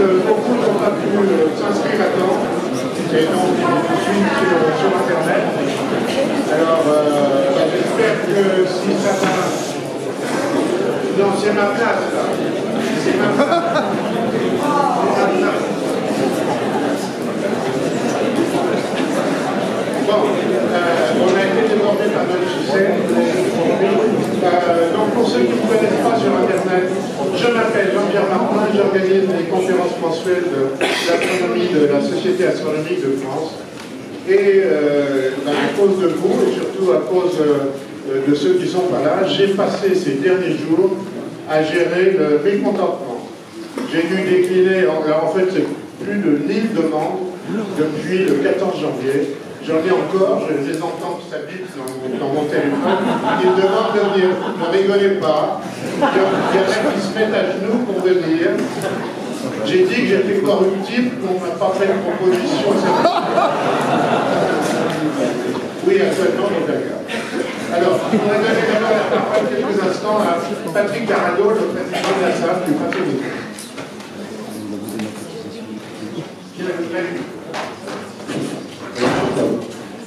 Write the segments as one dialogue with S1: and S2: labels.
S1: beaucoup n'ont pas pu s'inscrire à temps, et donc ils suivent sur Internet. Alors, j'espère que si ça va... Non, c'est ma place, là. C'est ma place. Bon, on a été débordé par notre logiciel. Donc pour ceux qui ne me connaissent pas sur Internet, je m'appelle Jean-Pierre Martin, j'organise des conférences mensuelles de l'astronomie de la Société astronomique de France. Et à cause de vous, et surtout à cause de ceux qui ne sont pas là, j'ai passé ces derniers jours à gérer le mécontentement. J'ai dû décliner, en fait c'est plus de 1000 demandes depuis le 14 janvier. J'en ai encore, je les entends qui s'habitent dans mon téléphone. Ils demandent de venir. Ne rigolez pas. Il y en a qui se mettent à genoux pour venir. J'ai dit que j'étais corruptible, qu'on ne m'a pas fait de proposition. Oui, actuellement, on est d'accord. Alors, on va donner d'abord la parole quelques instants à Patrick Garado, le président de la SAF, du Parti unique.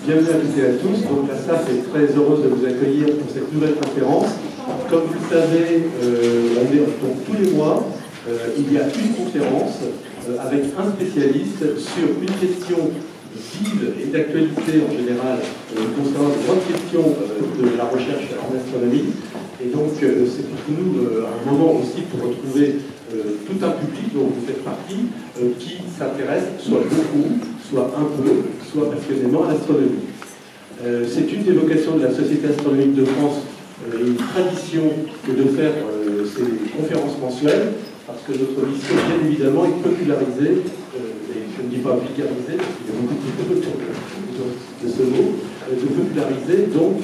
S2: Bienvenue à toutes et à tous. Donc la SAF est très heureuse de vous accueillir pour cette nouvelle conférence. Comme vous le savez, donc, tous les mois, il y a une conférence avec un spécialiste sur une question vive et d'actualité en général concernant de grandes questions de la recherche en astronomie. Et donc c'est pour nous un moment aussi pour retrouver tout un public dont vous faites partie qui s'intéresse soit beaucoup, soit un peu, soit passionnément à l'astronomie. C'est une des vocations de la Société astronomique de France, une tradition que de faire ces conférences mensuelles, parce que notre mission, bien évidemment, est de populariser, et je ne dis pas vulgariser, parce qu'il y a beaucoup de autour de ce mot, de populariser donc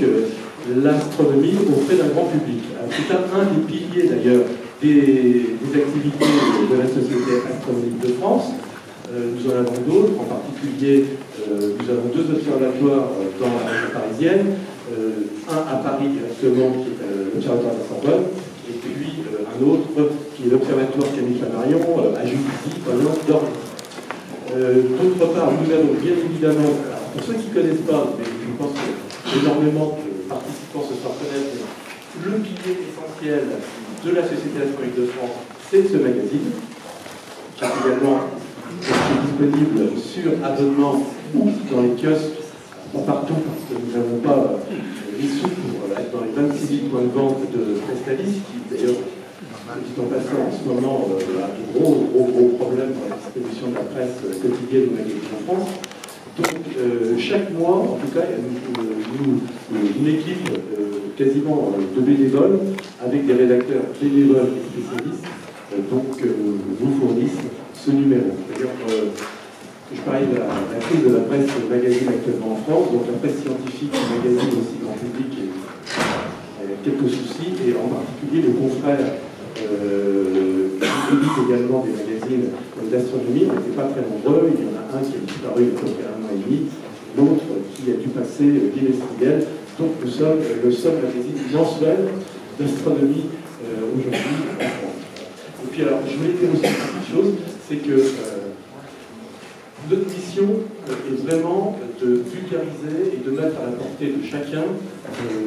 S2: l'astronomie auprès d'un grand public. C'est un des piliers d'ailleurs des activités de la Société astronomique de France. Nous en avons d'autres, en particulier nous avons deux observatoires dans la région parisienne, un à Paris directement qui est l'observatoire de la Sorbonne, et puis un autre qui est l'observatoire Camille Flammarion à Juvisy, pas loin d'Orly. D'autre part, nous avons bien évidemment, alors pour ceux qui ne connaissent pas, mais je pense que énormément de participants se sont connaître, le pilier essentiel de la Société astronomique de France, c'est ce magazine, qui est également disponible sur abonnement ou dans les kiosques, pas partout, parce que nous n'avons pas les sous pour être dans les 26 000 points de vente de Prestalis, qui d'ailleurs, dit en passant en ce moment, a de gros problèmes dans la distribution de la presse quotidienne ou magazine en France. Donc, chaque mois, en tout cas, une équipe quasiment de bénévoles, avec des rédacteurs bénévoles et spécialistes, vous fournissent ce numéro. D'ailleurs, je parlais de la crise de la presse magazine actuellement en France, donc la presse scientifique, le magazine aussi grand public, a quelques soucis, et en particulier le confrère qui édite également des magazines d'astronomie n'était pas très nombreux. Il y en a un qui a disparu il y a à peu près 1 an et demi, l'autre qui a dû passer bimestriel. Donc nous sommes le seul magazine mensuel d'astronomie aujourd'hui en France. Et puis alors, je voulais dire aussi une petite chose, c'est que notre mission est vraiment de vulgariser et de mettre à la portée de chacun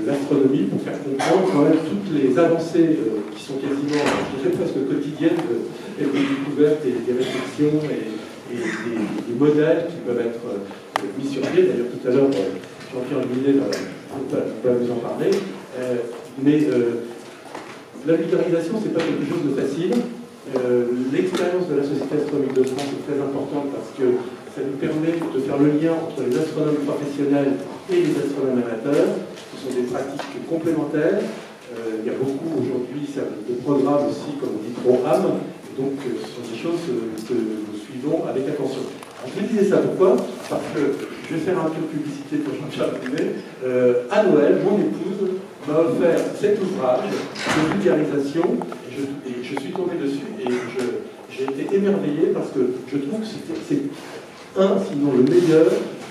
S2: l'astronomie pour faire comprendre quand même toutes les avancées qui sont quasiment, je dirais presque quotidiennes, des découvertes et des réflexions et des modèles qui peuvent être mis sur pied. D'ailleurs, tout à l'heure, Jean-Pierre Millet va vous en parler. Mais la vulgarisation, ce n'est pas quelque chose de facile. L'expérience de la Société astronomique de France est très importante parce que ça nous permet de faire le lien entre les astronomes professionnels et les astronomes amateurs. Ce sont des pratiques complémentaires. Il y a beaucoup aujourd'hui de programmes aussi, comme on dit, pro-âme. Donc, ce sont des choses que nous suivons avec attention. Alors, je disais ça pourquoi? Parce que je vais faire un peu de publicité pour Jean-Charles Primet. À Noël, mon épouse m'a offert cet ouvrage de vulgarisation et je suis tombé dessus et j'ai été émerveillé parce que je trouve que c'est sinon le meilleur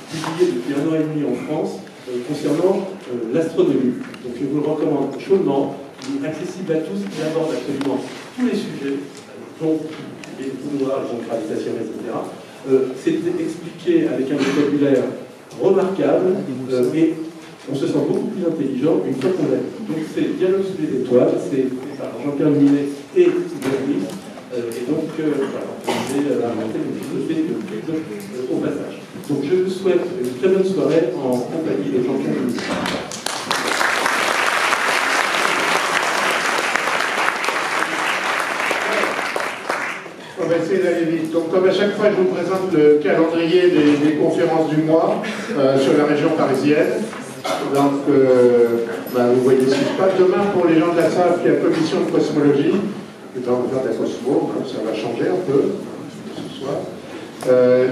S2: publié depuis 1 an et demi en France concernant l'astronomie. Donc je vous le recommande chaudement. Il est accessible à tous, il aborde absolument tous les sujets dont les trous noirs, les ondes gravitationnelles, etc. C'est expliqué avec un vocabulaire remarquable et on se sent beaucoup plus intelligent une fois qu'on l'a vu. Donc c'est Dialogue sous les étoiles, c'est par Jean-Pierre Minet et Bernie. Et donc, voilà, on est inventé une philosophie de pub au passage. Donc je vous souhaite une très bonne soirée en compagnie de Jean-Pierre Minet.
S1: On va essayer d'aller vite. Donc, comme à chaque fois, je vous présente le calendrier des conférences du mois sur la région parisienne. Donc, vous voyez ce qui se passe. Demain, pour les gens de la SAF, il y a commission de cosmologie. On va faire de la cosmo, comme ça va changer un peu ce soir.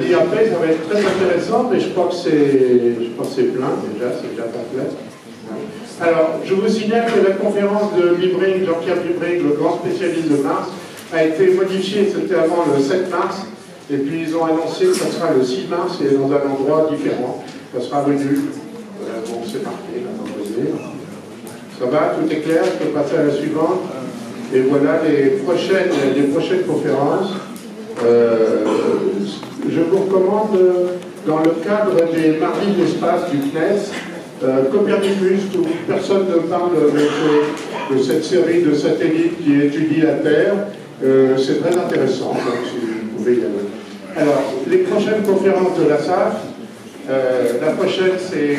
S1: L'IAP, ça va être très intéressant, mais je crois que c'est plein déjà, c'est déjà complet. Alors, je vous signale que la conférence de Bibring, Jean-Pierre Bibring, le grand spécialiste de Mars, a été modifiée, c'était avant le 7 mars, et puis ils ont annoncé que ça sera le 6 mars et dans un endroit différent. Ça sera revenu. Bon, c'est marqué, là, vous voyez. Ça va, tout est clair, je peux passer à la suivante. Et voilà les prochaines conférences. Je vous recommande, dans le cadre des mardis de l'espace du CNES, Copernicus, où personne ne parle de cette série de satellites qui étudie la Terre. C'est très intéressant, donc si vous pouvez y aller. Alors, les prochaines conférences de la SAF, la prochaine c'est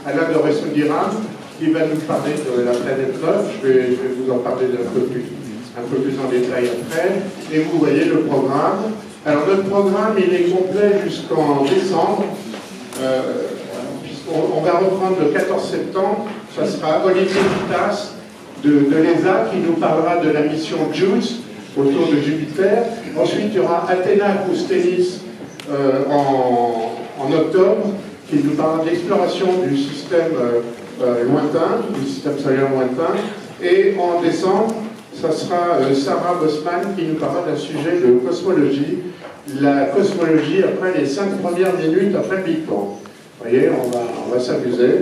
S1: Alain de Resson-Diram, qui va nous parler de la planète 9. Je vais vous en parler un peu plus en détail après. Et vous voyez le programme. Alors notre programme, il est complet jusqu'en décembre. Puisqu'on va reprendre le 14 septembre. Ça sera Olivier Vittas de l'ESA qui nous parlera de la mission JUICE autour de Jupiter. Ensuite, il y aura Athéna Koustenis en octobre, qui nous parlera de l'exploration du système lointain, du système solaire lointain. Et en décembre, ça sera Sarah Bosman qui nous parlera d'un sujet de cosmologie, la cosmologie après les 5 premières minutes après le Big Bang. Vous voyez, on va s'amuser.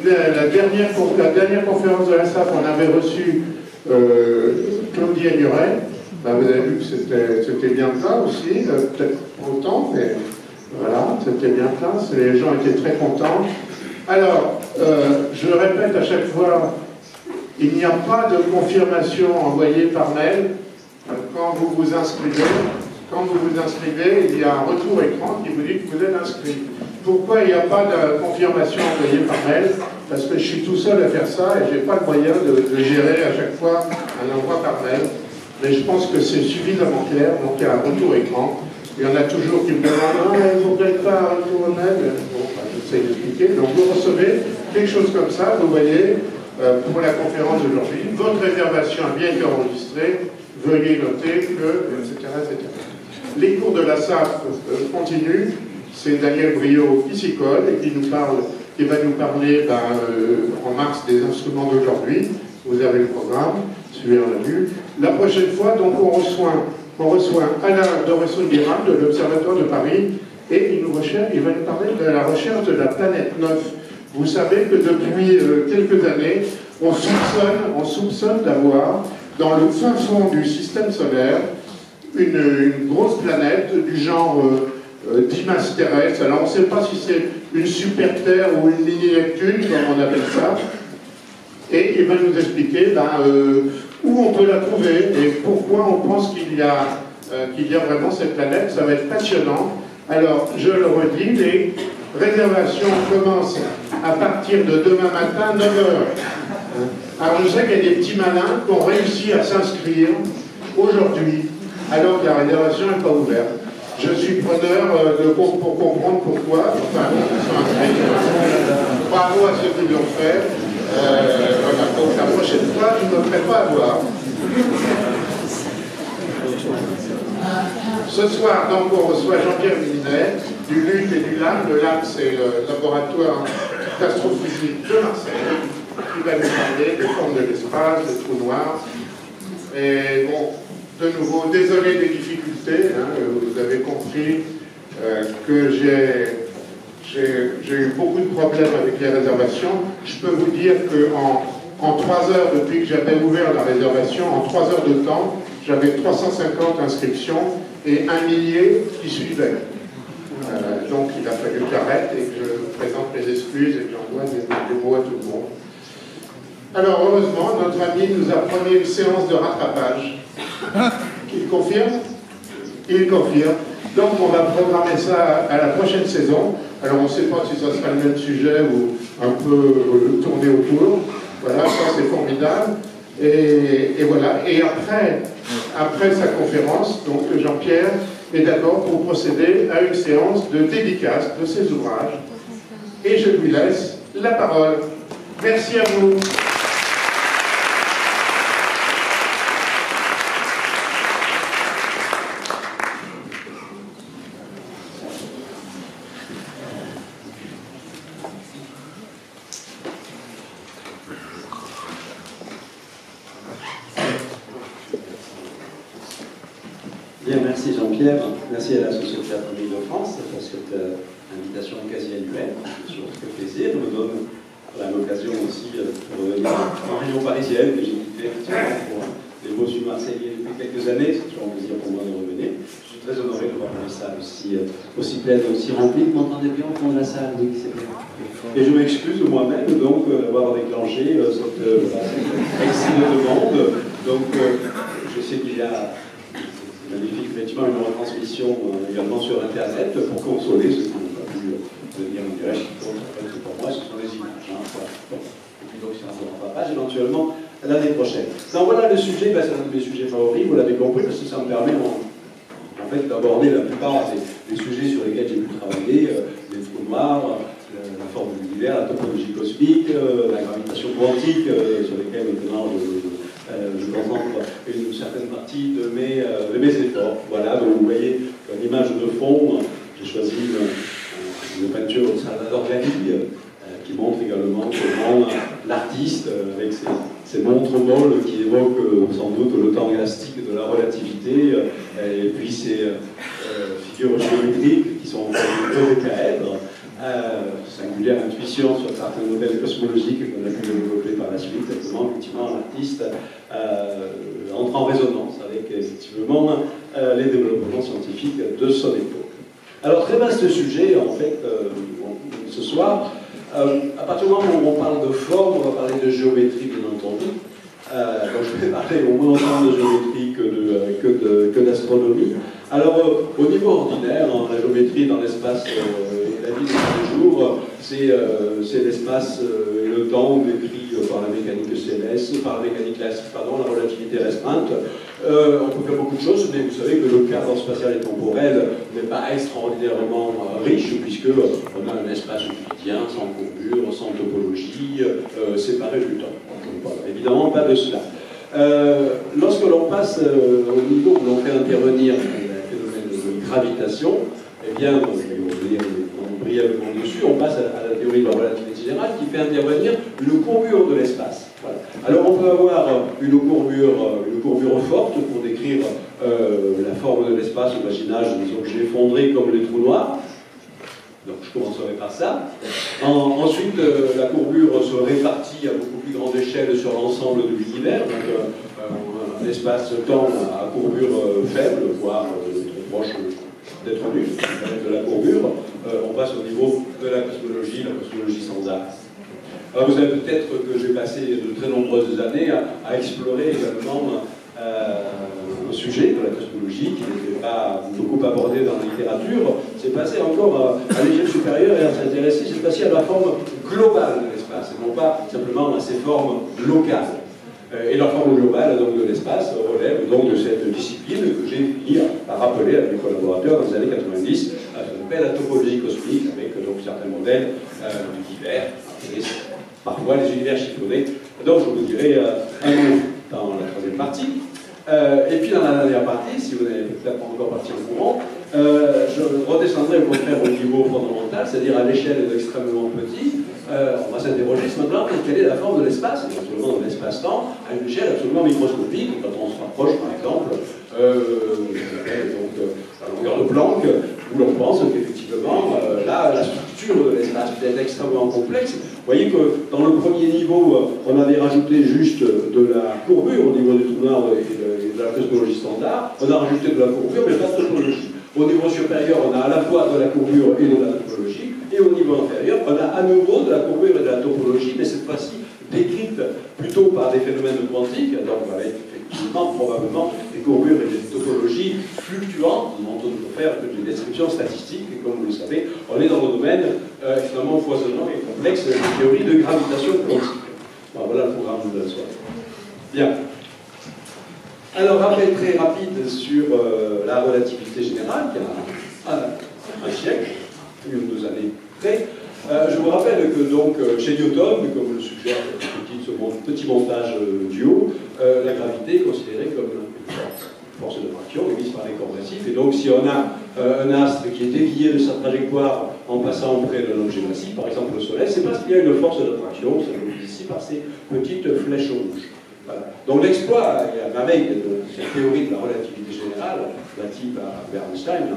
S1: La dernière conférence de la SAF, on avait reçu Claudie Agnuret. Vous avez vu que c'était bien plein aussi, peut-être pas autant, mais voilà, c'était bien plein, les gens étaient très contents. Alors, je répète à chaque fois, il n'y a pas de confirmation envoyée par mail quand vous vous inscrivez. Quand vous vous inscrivez, il y a un retour écran qui vous dit que vous êtes inscrit. Pourquoi il n'y a pas de confirmation envoyée par mail? Parce que je suis tout seul à faire ça et je n'ai pas le moyen de gérer à chaque fois un envoi par mail. Mais je pense que c'est suffisamment clair, donc il y a un retour écran. Il y en a toujours qui me demandent « Non, mais vous n'avez pas un retour mail ?» Bon, j'essaie d'expliquer. Donc vous recevez quelque chose comme ça, vous voyez, pour la conférence d'aujourd'hui. Votre réservation a bien été enregistrée, veuillez noter que, etc., etc. Les cours de la SAF continuent. C'est Daniel Briot qui s'y colle et qui va nous parler en mars des instruments d'aujourd'hui. Vous avez le programme, celui-là on l'a vu. La prochaine fois, donc, on reçoit Alain de Resson-Diram de l'Observatoire de Paris et il va nous parler de la recherche de la planète 9. Vous savez que depuis quelques années, on soupçonne d'avoir dans le fin fond du système solaire une grosse planète du genre d'imasse terrestre. Alors on ne sait pas si c'est une super Terre ou une mini-Neptune, comme on appelle ça. Et il va nous expliquer où on peut la trouver et pourquoi on pense qu'il y a vraiment cette planète. Ça va être passionnant. Alors, je le redis, les réservations commencent à partir de demain matin, 9h. Alors, je sais qu'il y a des petits malins qui ont réussi à s'inscrire aujourd'hui, alors que la réservation n'est pas ouverte. Je suis preneur pour comprendre pourquoi. Enfin, ils sont inscrits. Bravo à ceux qui l'ont fait. Voilà, donc la prochaine fois, je ne me ferai pas avoir. Ce soir, donc, on reçoit Jean-Pierre Minet du LUT et du LAM. Le LAM, c'est le laboratoire d'astrophysique de Marseille, qui va nous parler des formes de l'espace, des trous noirs. Et bon, de nouveau, désolé des difficultés. Vous avez compris que j'ai eu beaucoup de problèmes avec les réservations. Je peux vous dire qu'en 3 heures, depuis que j'avais ouvert la réservation, en 3 heures de temps, j'avais 350 inscriptions et 1 millier qui suivaient. Donc il a fallu que j'arrête et que je présente mes excuses et que j'envoie des mots à tout le monde. Alors heureusement, notre ami nous a promis une séance de rattrapage. Il confirme? Il confirme. Donc on va programmer ça à la prochaine saison. Alors on ne sait pas si ça sera le même sujet ou un peu tourner autour. Voilà, ça c'est formidable. Et voilà. Et après sa conférence, donc Jean-Pierre est d'accord pour procéder à une séance de dédicace de ses ouvrages. Et je lui laisse la parole. Merci à vous.
S3: Bien, merci Jean-Pierre, merci à la Société Astronomique de France pour cette invitation quasi annuelle, c'est toujours très plaisir, me donne l'occasion aussi de revenir en région parisienne que j'ai quitté pour les beaux sud marseillais depuis quelques années, c'est toujours un plaisir pour moi de revenir. Je suis très honoré de voir une salle aussi pleine, aussi remplie. Vous m'entendez bien au fond de la salle? Oui, c'est bien. Et je m'excuse moi-même donc d'avoir déclenché cette excellente demande. Donc je sais qu'il y a magnifique, effectivement, une retransmission également sur Internet pour consoler ceux qui n'ont pas pu venir en direct. Pour moi, ce sont des images. Et puis donc, sur la page, éventuellement, l'année prochaine. Donc voilà le sujet, c'est un de mes sujets favoris, vous l'avez compris, parce que ça me permet en fait d'aborder la plupart des sujets sur lesquels j'ai pu travailler, les trous noirs, la forme de l'univers, la topologie cosmique, la gravitation quantique, sur lesquels maintenant je concentre une certaine partie de mes efforts. Voilà, donc vous voyez comme image de fond, j'ai choisi une peinture de Salvador Dali qui montre également comment l'artiste, avec ses montres molles qui évoquent sans doute le temps élastique de la relativité, et puis ces figures géométriques qui sont peu décaèdres, singulière intuition sur certains modèles cosmologiques qu'on a pu développer par la suite, comment effectivement l'artiste entre en résonance avec effectivement les développements scientifiques de son époque. Alors très vaste sujet en fait ce soir. À partir du moment où on parle de forme, on va parler de géométrie bien entendu. Donc je vais parler au moins autant de géométrie que d'astronomie. Alors au niveau ordinaire, la géométrie dans l'espace la vie de tous les jours, c'est l'espace et le temps décrit par la mécanique céleste, par la mécanique classique, pardon, la relativité restreinte. On peut faire beaucoup de choses, mais vous savez que le cadre spatial et temporel n'est pas extraordinairement riche, puisque on a un espace euclidien, sans courbure, sans topologie, séparé du temps. Donc, voilà, évidemment, pas de cela. Lorsque l'on passe au niveau où l'on fait intervenir le phénomène de gravitation, eh bien, je vais revenir brièvement dessus, on passe à la théorie de la relativité générale qui fait intervenir une courbure de l'espace. Voilà. Alors on peut avoir une courbure forte pour décrire la forme de l'espace, le voisinage des objets fondrés comme les trous noirs. Donc je commencerai par ça. Ensuite, la courbure se répartit à beaucoup plus grande échelle sur l'ensemble de l'univers. Donc un espace-temps à courbure faible, voire très proche d'être nul, de la courbure. On passe au niveau de la cosmologie sans axe. Alors vous savez peut-être que j'ai passé de très nombreuses années à explorer également un sujet de la cosmologie qui n'était pas beaucoup abordé dans la littérature. C'est passé encore à l'échelle supérieure et à s'intéresser cette fois-ci à la forme globale de l'espace, et non pas simplement à ses formes locales. Et la forme globale donc, de l'espace relève donc de cette discipline que j'ai fini par rappeler avec mes collaborateurs dans les années 90, qu'on appelle la topologie cosmique, avec donc certains modèles d'univers, parfois les univers chiffonnés. Donc je vous dirai un mot dans la troisième partie. Et puis dans la dernière partie, si vous n'avez peut-être pas encore parti au courant, je redescendrai au contraire au niveau fondamental, c'est-à-dire à l'échelle extrêmement petit. On va s'interroger maintenant quelle est la forme de l'espace, et naturellement de l'espace-temps, à une échelle absolument microscopique, quand on se rapproche par exemple donc, la longueur de Planck, où l'on pense qu'effectivement, là, la structure de l'espace peut être extrêmement complexe. Vous voyez que dans le premier niveau, on avait rajouté juste de la courbure au niveau du trou noir et de la cosmologie standard. On a rajouté de la courbure, mais pas de topologie. Au niveau supérieur, on a à la fois de la courbure et de la topologie. Et au niveau inférieur, on a à nouveau de la courbure et de la topologie, mais cette fois-ci décrite plutôt par des phénomènes quantiques, donc avec effectivement probablement des courbures et des topologies fluctuantes, dont on ne peut faire que des descriptions statistiques, et comme vous le savez, on est dans le domaine extrêmement foisonnant et complexe des théories de gravitation quantique. Bon, voilà le programme de la soirée. Bien. Alors, rappel très rapide sur la relativité générale, qui a un siècle, une ou 2 années près. Je vous rappelle que donc, chez Newton, comme le suggère ce petit montage du haut, la gravité est considérée comme une force de traction émise par les corps massifs. Et donc si on a un astre qui est dévié de sa trajectoire en passant près d'un objet massif, par exemple le Soleil, c'est parce qu'il y a une force d'attraction, ça nous dit ici par ces petites flèches rouges. Voilà. Donc l'exploit, à la veille de cette théorie de la relativité générale, relative à Bernstein,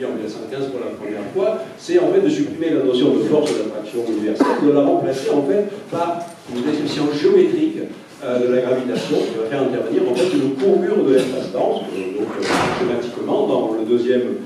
S3: en 1915 pour la première fois, c'est en fait de supprimer la notion de force d'attraction universelle, de la remplacer en fait par une description géométrique de la gravitation qui va faire intervenir en fait une courbure de l'espace-temps, donc schématiquement dans le deuxième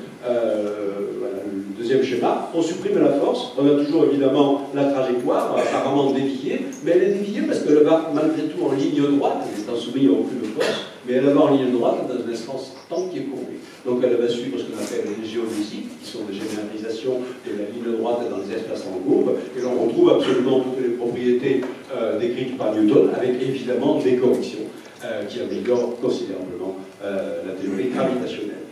S3: schéma, on supprime la force, on a toujours évidemment la trajectoire, apparemment déviée, mais elle est déviée parce qu'elle va malgré tout en ligne droite, elle est soumise à aucune force, mais elle va en ligne droite dans un espace-temps qui est courbé. Donc elle va suivre ce qu'on appelle les géodésiques, qui sont des généralisations de la ligne droite dans les espaces-temps courbes, et l'on retrouve absolument toutes les propriétés décrites par Newton, avec évidemment des corrections qui améliorent considérablement la théorie gravitationnelle.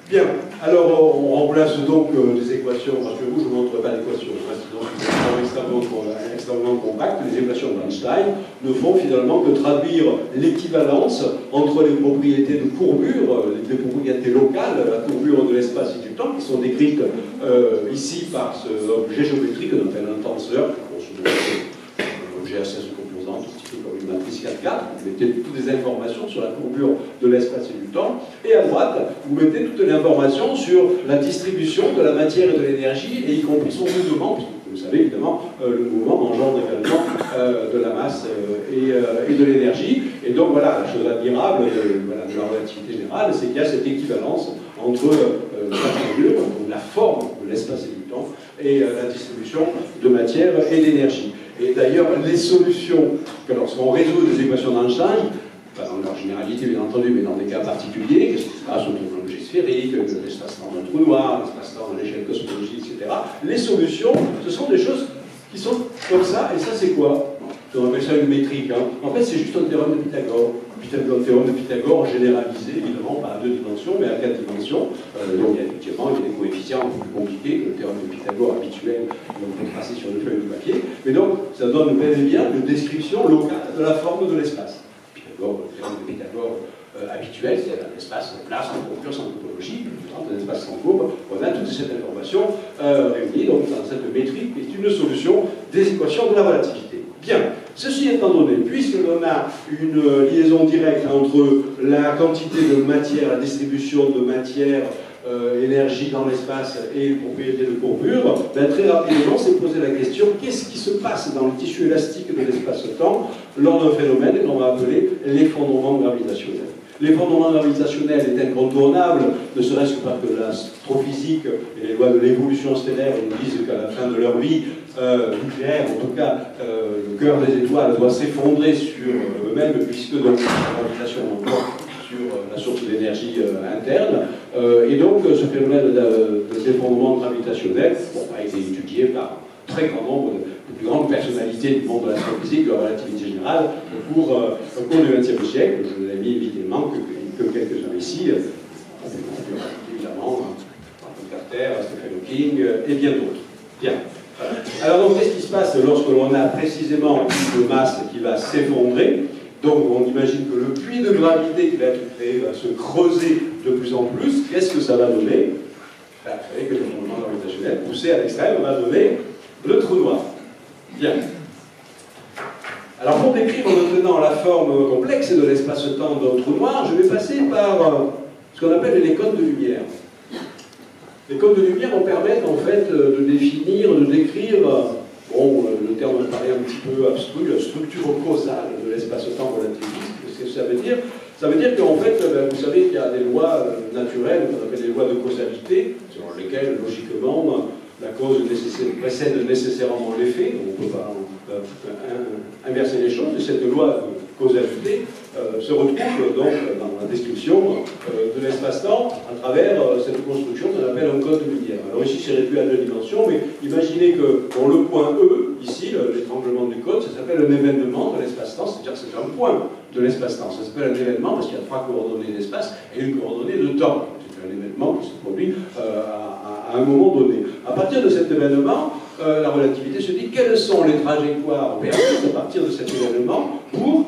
S3: Bien, alors on remplace donc des équations, parce que vous je ne vous montre pas d'équations, donc extrêmement compactes. Les équations d'Einstein ne font finalement que traduire l'équivalence entre les propriétés de courbure, les propriétés locales, la courbure de l'espace et du temps, qui sont décrites ici par ce objet géométrique qu'on appelle un tenseur, un objet à 16 composantes, un petit peu comme une matrice 4-4, vous mettez toutes les informations sur la courbure de l'espace et du temps, et à droite, vous mettez toutes les informations sur la distribution de la matière et de l'énergie, et y compris son mouvement, puisque vous savez évidemment, le mouvement engendre également de la masse et de l'énergie. Et donc voilà, la chose admirable de la relativité générale, c'est qu'il y a cette équivalence entre la courbure, donc la forme de l'espace et du temps, et la distribution de matière et d'énergie. Et d'ailleurs, les solutions, que lorsqu'on résout des équations d'Einstein, pas dans leur généralité bien entendu, mais dans des cas particuliers, qu'est-ce qui se passe autour d'un objet sphérique, l'espace-temps d'un trou noir, l'espace-temps à l'échelle cosmologique, etc. Les solutions, ce sont des choses qui sont comme ça, et ça c'est quoi? On appelle ça une métrique. Hein. En fait, c'est juste un théorème de Pythagore. Le théorème de Pythagore généralisé, évidemment, pas à 2 dimensions, mais à 4 dimensions. Donc, effectivement, il y a des coefficients un peu plus compliqués que le théorème de Pythagore habituel, qu'on peut tracer sur une feuille de papier. Mais donc, ça donne bel et bien une description locale de la forme de l'espace. Le théorème de Pythagore habituel, c'est un espace plat, sans courbure, sans topologie, un espace sans courbe. On a toute cette information réunie donc, dans cette métrique qui est une solution des équations de la relativité. Bien, ceci étant donné, puisque l'on a une liaison directe entre la quantité de matière, la distribution de matière, énergie dans l'espace et les propriétés de courbure, ben, très rapidement on s'est posé la question, qu'est-ce qui se passe dans le tissu élastique de l'espace-temps lors d'un phénomène qu'on va appeler l'effondrement gravitationnel. L'effondrement gravitationnel est incontournable, ne serait-ce que parce que l'astrophysique et les lois de l'évolution stellaire nous disent qu'à la fin de leur vie nucléaire, en tout cas, le cœur des étoiles doit s'effondrer sur eux-mêmes, puisque donc la gravitation emporte sur la source d'énergie interne. Et donc, ce phénomène d'effondrement gravitationnel a été étudié par un très grand nombre de plus grandes personnalités du monde de l'astrophysique, de la relativité générale, au cours du XXe siècle. Je n'ai mis évidemment que quelques-uns ici, évidemment, Martin Carter, Stephen Hawking et bien d'autres. Bien. Alors donc, qu'est-ce qui se passe lorsque l'on a précisément un puits de masse qui va s'effondrer? Donc on imagine que le puits de gravité qui va être créé va se creuser de plus en plus. Qu'est-ce que ça va donner? Vous savez que l'effondrement gravitationnel poussé à l'extrême va donner le trou noir. Bien. Alors pour décrire maintenant la forme complexe de l'espace-temps d'un trou noir, je vais passer par ce qu'on appelle les cônes de lumière. Les codes de lumière permettent en fait de définir, de décrire, bon, le terme me paraît un petit peu abstru, la structure causale de l'espace-temps relativiste. Qu'est-ce que ça veut dire? Ça veut dire qu'en fait, vous savez qu'il y a des lois naturelles, qu'on appelle des lois de causalité, selon lesquelles, logiquement, la cause précède nécessairement l'effet, on ne peut pas inverser les choses, et cette loi de causalité se retrouve donc dans la description de l'espace-temps à travers cette construction qu'on appelle un code de lumière. Alors ici c'est réduit à 2 dimensions, mais imaginez que dans le point E, ici, l'étranglement du code, ça s'appelle un événement de l'espace-temps, c'est-à-dire que c'est un point de l'espace-temps. Ça s'appelle un événement parce qu'il y a 3 coordonnées d'espace et une coordonnée de temps. C'est un événement qui se produit à un moment donné. À partir de cet événement, la relativité se dit quelles sont les trajectoires permises à partir de cet événement pour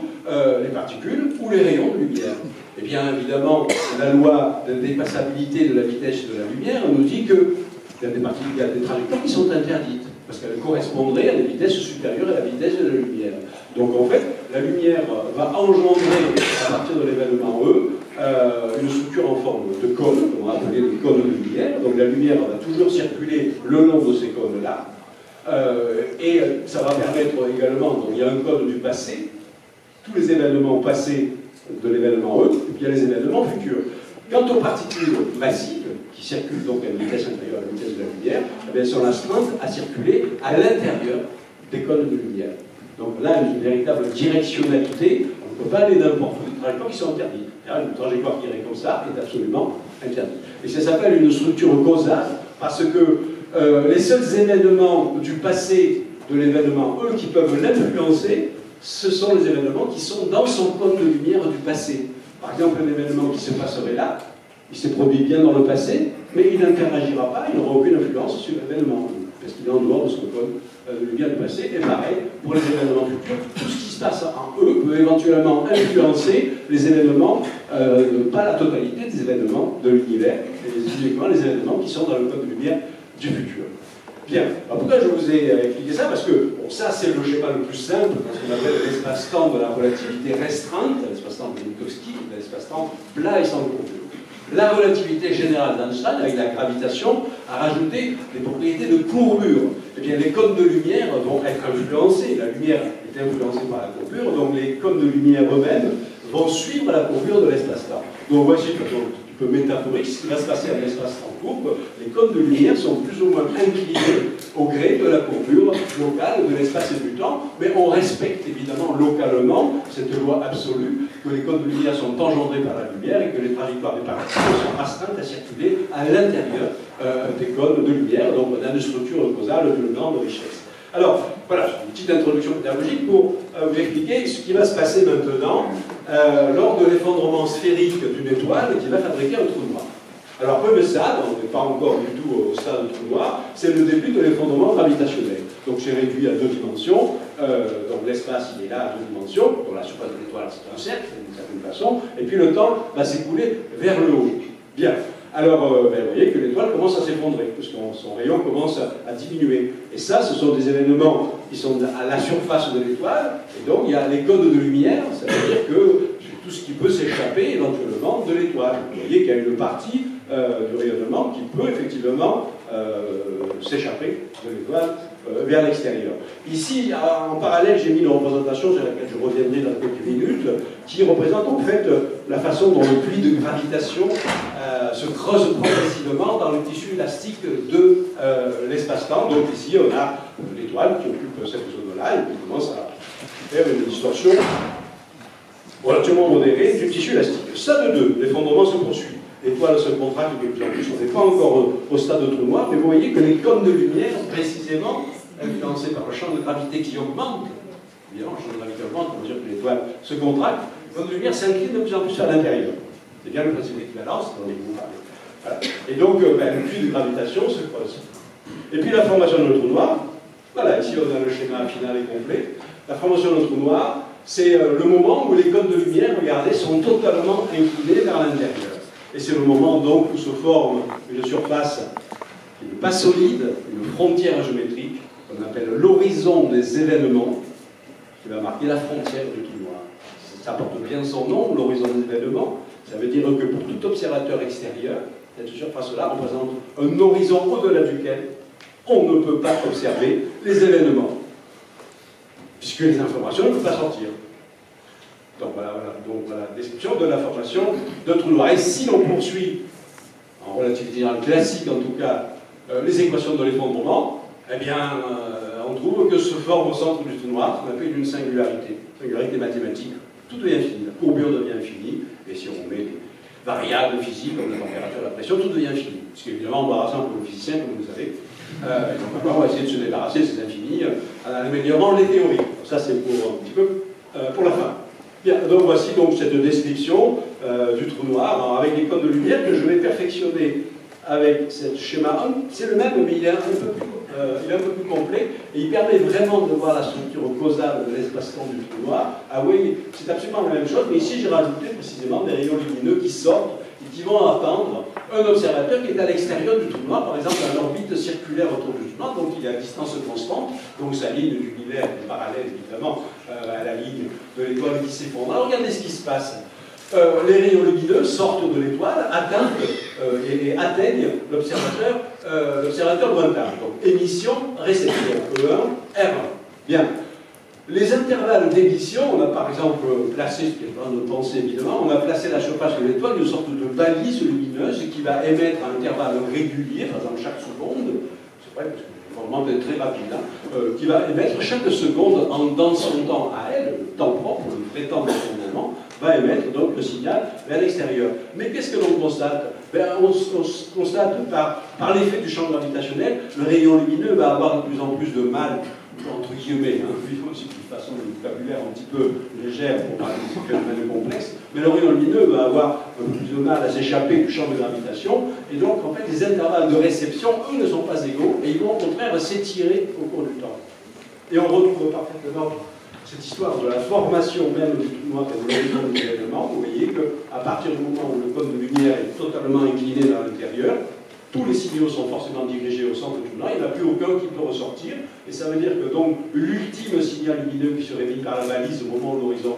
S3: les particules ou les rayons de lumière. Et bien évidemment, la loi de dépassabilité de la vitesse de la lumière nous dit qu'il y a des trajectoires qui sont interdites, parce qu'elles correspondraient à des vitesses supérieures à la vitesse de la lumière. Donc en fait, la lumière va engendrer, à partir de l'événement E, une structure en forme de cône, qu'on va appeler le cône de lumière. Donc la lumière va toujours circuler le long de ces cônes-là. Et ça va permettre également, donc il y a un code du passé, tous les événements passés de l'événement E, et puis il y a les événements futurs. Quant aux particules massives, qui circulent donc à une vitesse inférieure à la vitesse de la lumière, elles sont astreintes à circuler à l'intérieur des cônes de lumière. Donc là, une véritable directionnalité, on ne peut pas aller n'importe où, des trajectoires qui sont interdites. Une trajectoire qui irait comme ça est absolument interdite. Et ça s'appelle une structure causale, parce que les seuls événements du passé de l'événement E qui peuvent l'influencer, ce sont les événements qui sont dans son cône de lumière du passé. Par exemple, un événement qui se passerait là, il s'est produit bien dans le passé, mais il n'interagira pas, il n'aura aucune influence sur l'événement, parce qu'il est en dehors de son cône de lumière du passé. Et pareil, pour les événements futurs, tout ce qui se passe en eux peut éventuellement influencer les événements, pas la totalité des événements de l'univers, mais uniquement les événements qui sont dans le cône de lumière du futur. Bien, alors pourquoi je vous ai expliqué ça? Parce que bon, ça c'est le schéma le plus simple, dans ce qu'on appelle l'espace-temps de la relativité restreinte, l'espace-temps de Minkowski, l'espace-temps plat et sans courbure. La relativité générale d'Einstein, avec la gravitation, a rajouté des propriétés de courbure. Eh bien, les cônes de lumière vont être influencés. La lumière est influencée par la courbure, donc les cônes de lumière eux-mêmes vont suivre la courbure de l'espace-temps. Donc voici un peu métaphorique ce qui va se passer à l'espace-temps courbe. Les cônes de lumière sont plus ou moins inclinés au gré de la courbure locale de l'espace et du temps, mais on respecte évidemment localement cette loi absolue que les cônes de lumière sont engendrés par la lumière et que les trajectoires des particules sont astreintes à circuler à l'intérieur des cônes de lumière. Donc on a une structure causale d'une grande richesse. Alors, voilà, une petite introduction pédagogique pour vous expliquer ce qui va se passer maintenant lors de l'effondrement sphérique d'une étoile qui va fabriquer un trou noir. Alors, peu de stade, on n'est pas encore du tout au stade de trou noir, c'est le début de l'effondrement gravitationnel. Donc, j'ai réduit à 2 dimensions, donc l'espace, il est là à 2 dimensions, donc la surface de l'étoile, c'est un cercle, d'une certaine façon, et puis le temps va s'écouler vers le haut. Bien. Alors, vous voyez que l'étoile commence à s'effondrer, parce que son rayon commence à diminuer. Et ça, ce sont des événements qui sont à la surface de l'étoile, et donc il y a les codes de lumière, ça veut dire que tout ce qui peut s'échapper éventuellement de l'étoile. Vous voyez qu'il y a une partie du rayonnement qui peut effectivement s'échapper de l'étoile vers l'extérieur. Ici, en parallèle, j'ai mis une représentation sur laquelle je reviendrai dans quelques minutes, qui représente en fait la façon dont le pli de gravitation se creuse progressivement dans le tissu élastique de l'espace-temps. Donc ici, on a l'étoile qui occupe cette zone-là et qui commence à faire une distorsion relativement modérée du tissu élastique. Stade 2, l'effondrement se poursuit. L'étoile se contracte de plus en plus, on n'est pas encore au stade de trou noir, mais vous voyez que les cônes de lumière, précisément, influencés par le champ de gravité qui augmente, évidemment, le champ de gravité augmente, on veut dire que l'étoile se contracte, les cônes de lumière s'inclinent de plus en plus vers l'intérieur. C'est bien le principe d'équivalence dont vous parlez. Voilà. Et donc, le puits de gravitation se creuse. Et puis la formation d'un trou noir, voilà, ici on a le schéma final et complet. La formation d'un trou noir, c'est le moment où les cônes de lumière, regardez, sont totalement inclinés vers l'intérieur. Et c'est le moment donc où se forme une surface qui n'est pas solide, une frontière géométrique, qu'on appelle l'horizon des événements, qui va marquer la frontière du trou noir. Ça porte bien son nom, l'horizon des événements. Ça veut dire que pour tout observateur extérieur, Cette surface-là représente un horizon au-delà duquel on ne peut pas observer les événements, puisque les informations ne peuvent pas sortir. Donc voilà, description de la formation d'un trou noir. Et si l'on poursuit, en relativité générale classique en tout cas, les équations de l'effondrement, eh bien, on trouve que se forme au centre du trou noir ce qu'on appelle une singularité mathématique. Tout devient infini, la courbure devient infinie, et si on met des variables physiques comme la température, la pression, tout devient infini. Ce qui est évidemment embarrassant pour le physicien, comme vous le savez. Donc on va essayer de se débarrasser de ces infinis en améliorant les théories. Ça c'est pour un petit peu pour la fin. Bien, donc voici donc cette description du trou noir, alors, avec les codes de lumière que je vais perfectionner avec ce schéma. C'est le même, mais il est un peu plus complet, et il permet vraiment de voir la structure causale de l'espace-temps du trou noir. Ah oui, c'est absolument la même chose, mais ici j'ai rajouté précisément des rayons lumineux qui sortent et qui vont attendre un observateur qui est à l'extérieur du trou noir, par exemple à l'orbite circulaire autour du trou noir, donc il est à distance constante, donc sa ligne d'univers est parallèle évidemment à la ligne de l'étoile qui s'effondre. Alors regardez ce qui se passe. Les rayons lumineux sortent de l'étoile, et atteignent l'observateur lointain. Donc émission, réception, E1, R1. Bien. Les intervalles d'émission, on a par exemple placé, ce qui est pas notre pensée évidemment, on a placé la surface de l'étoile une sorte de balise lumineuse qui va émettre à intervalles réguliers, par exemple chaque seconde, c'est vrai parce que le format est très rapide, qui va émettre chaque seconde dans son temps à elle, le temps propre, le vrai temps de fonctionnement, va émettre donc le signal vers l'extérieur. Mais qu'est-ce que l'on constate? On constate par l'effet du champ gravitationnel, le rayon lumineux va avoir de plus en plus de mal, entre guillemets, aussi de façon de vocabulaire un petit peu légère pour parler de phénomènes complexes, mais le rayon lumineux va avoir plus de mal à s'échapper du champ de gravitation, et donc en fait les intervalles de réception, eux, ne sont pas égaux, et ils vont au contraire s'étirer au cours du temps. Et on retrouve parfaitement cette histoire de la formation même du trou noir et de l'horizon de l'événement. Vous voyez qu'à partir du moment où le cône de lumière est totalement incliné vers l'intérieur, tous les signaux sont forcément dirigés au centre du trou noir, il n'y en a plus aucun qui peut ressortir, et ça veut dire que donc l'ultime signal lumineux qui serait mis par la balise au moment où l'horizon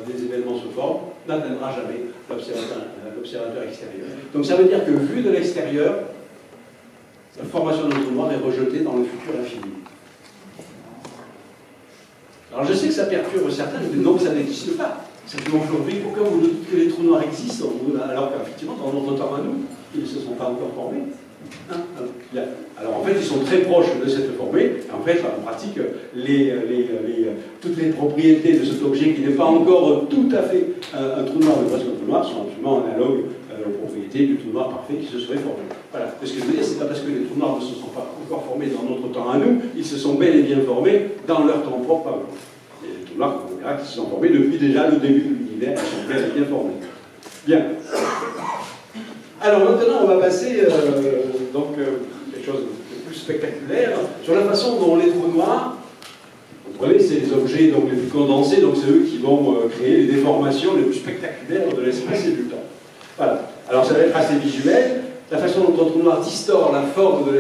S3: des événements se forme n'atteindra jamais l'observateur extérieur. Donc ça veut dire que vu de l'extérieur, la formation d'un trou noir est rejetée dans le futur infini. Alors je sais que ça perturbe certains, mais non, ça n'existe pas. Simplement aujourd'hui, pourquoi vous dites que les trous noirs existent alors qu'effectivement, dans notre temps à nous, ils ne se sont pas encore formés. Alors en fait, ils sont très proches de s'être formés. En fait, en pratique, toutes les propriétés de cet objet qui n'est pas encore tout à fait un trou noir, mais presque un trou noir, sont absolument analogues aux propriétés du trou noir parfait qui se serait formé. Voilà. Ce que je veux dire, c'est pas parce que les trous noirs ne se sont pas encore formés dans notre temps à nous, ils se sont bel et bien formés dans leur temps propre à eux. Et les trous noirs, on verra qu'ils se sont formés depuis déjà le début de l'univers, ils sont bel et bien formés. Bien. Alors maintenant, on va passer quelque chose de plus spectaculaire sur la façon dont les trous noirs, vous comprenez, c'est les objets donc, les plus condensés, donc c'est eux qui vont créer les déformations les plus spectaculaires de l'espace et du temps. Voilà. Alors ça va être assez visuel. La façon dont un trou noir distord la forme de l'espace